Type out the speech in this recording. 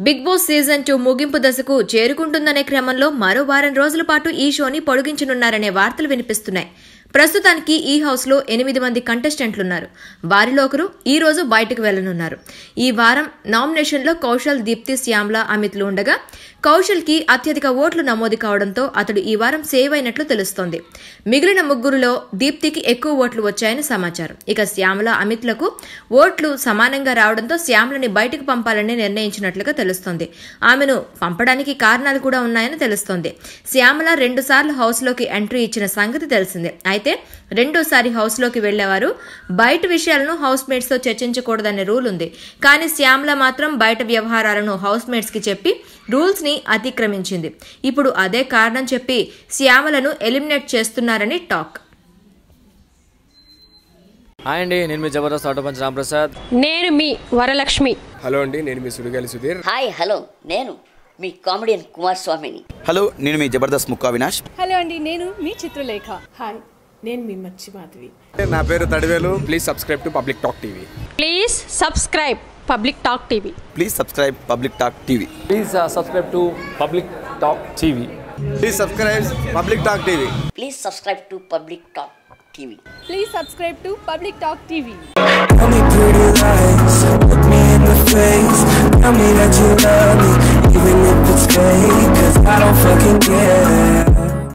Big boss season 2 ముగింపు దశకు చేరుకుంటుందనే క్రమంలో మరో వారం రోజుల పాటు ఈ షోని పొడిగించనున్నారనే వార్తలు వినిపిస్తున్నాయి. ప్రస్తుతానికి ఈ హౌస్ లో 8 మంది కంటెస్టెంట్లున్నారు. వారిలో ఒకరు ఈ రోజు బయటకు వెళ్లనున్నారు. ఈ వారం నామినేషన్ లో కౌశల్, దీప్తి, శ్యామ్ల, అమిత్లు ఉండగా కౌశల్ కి అత్యధిక ఓట్లు నమోదు కావడంతో అతడు ఈ వారం సేవ్ అయినట్లు తెలుస్తోంది. మిగిలిన ముగ్గురులో దీప్తికి ఎక్కువ ఓట్లు వచ్చాయని సమాచారం. ఇక శ్యామ్ల, అమిత్లకు ఓట్లు సమానంగా రావడంతో శ్యామ్లని బయటకు పంపాలని నిర్ణయించినట్లుగా తెలుస్తోంది. ఆమెను పంపడానికి కారణాలు కూడా ఉన్నాయని తెలుస్తోంది. శ్యామ్ల 2 సార్లు హౌస్ లోకి ఎంట్రీ ఇచ్చిన సంగతి తెలిసిందే. అయితే రెండోసారి హౌస్ లోకి వెళ్లేవారు బయట విషయాలను హౌస్ మేట్స్ తో చర్చించకూడదనే రూల్ ఉంది. కానీ శ్యామ్ల మాత్రం బయట వ్యవహారాలను హౌస్ మేట్స్ కి చెప్పి రూల్స్ ని అతిక్రమించింది. ఇప్పుడు అదే కారణం చెప్పి శ్యామలను ఎలిమినేట్ చేస్తున్నారని టాక్. హాయ్ అండి, నేను మీ జబర్దస్త్ ఆటోపంచ్ రాంప్రసాద్. నేను మీ వరలక్ష్మి. హలో అండి, నేను మీ సుడిగాలి సుధీర్. హాయ్ హలో, నేను మీ కామెడియన్ కుమార్ స్వామిని. హలో, నేను మీ జబర్దస్త్ ముక్కా వినాష్. హలో అండి, నేను మీ చిత్రలేఖ. హాయ్, నేను మీ మచ్చి మాధవి. నా పేరు Thadivelu. Please subscribe to public talk TV. Please subscribe public talk TV. Please subscribe public talk TV. Please subscribe to public talk TV. Please subscribe public talk TV. Please subscribe to public talk TV. Please subscribe to public talk TV. Tell me pretty lies, look me in the face. Tell me that you love me, even if it's fake, 'cause I don't fucking care.